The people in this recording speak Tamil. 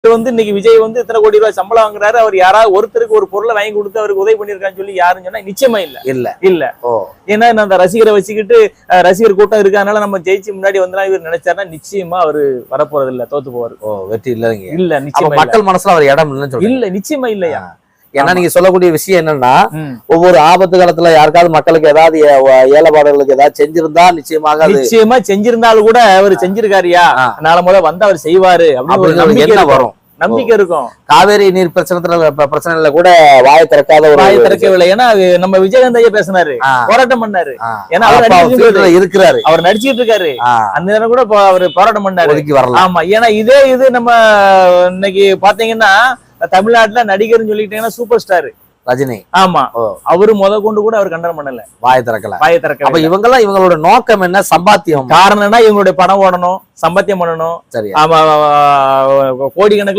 இன்னைக்கு விஜய் இத்தனை கோடி ரூபாய் சம்பளம் வாங்குறாரு. அவர் யாராவது ஒருத்தருக்கு ஒரு பொருளை வாங்கி கொடுத்து அவருக்கு உதவி பண்ணிருக்கான்னு சொல்லி யாருன்னு சொன்னா நிச்சயமா இல்ல. ஏன்னா அந்த ரசிகரை வச்சுக்கிட்டு ரசிகர் கூட்டம் இருக்கு, அதனால நம்ம ஜெயிச்சு முன்னாடி வந்தா இவர் நினைச்சாருன்னா நிச்சயமா அவரு வரப்போறது இல்ல, தோத்து போவாரு. வெற்றி இல்லைங்க. இல்ல நிச்சயமா மக்கள் மனசுல அவர் இடம் இல்ல, நிச்சயமா இல்லையா. ஏன்னா நீங்க சொல்லக்கூடிய விஷயம் என்னன்னா, ஒவ்வொரு ஆபத்து காலத்துல யாருக்காவது மக்களுக்கு ஏதாவது ஏழைப்பாடுகளுக்கு ஏதாவது செஞ்சிருந்தா நிச்சயமா செஞ்சிருந்தாலும் கூட அவர் செஞ்சிருக்காருயா, நாளை முதல்ல வந்து அவர் செய்வாரு அப்படின்னு என்ன வரும், நம்பிக்கை இருக்கும். காவேரி நீர் பிரச்சனைல கூட வாயை திறக்கவில்லை. ஏன்னா நம்ம விஜயகாந்த் ஐயா பேசினாரு, போராட்டம் பண்ணாரு. ஏன்னா அவர் இருக்கிறாரு, அவர் நடிச்சுட்டு இருக்காரு. அந்த நேரம் கூட அவர் போராட்டம் பண்ணாரு. ஆமா, ஏன்னா இது நம்ம இன்னைக்கு பாத்தீங்கன்னா தமிழ்நாட்டுல நடிகர்னு சொல்லிட்டீங்கன்னா சூப்பர் ஸ்டார் ரஜினி. ஆமா, அவரு கொண்டு கூட அவர் கண்டனம் பண்ணல, வாயை திறக்கல. அப்ப இவங்களோட நோக்கம் என்ன? சம்பாத்தியம். காரணம்னா இவங்களுடைய பணம் ஓடணும், சம்பாத்தியம் பண்ணணும். சரி, ஆமா, கோடிக்கணக்கில்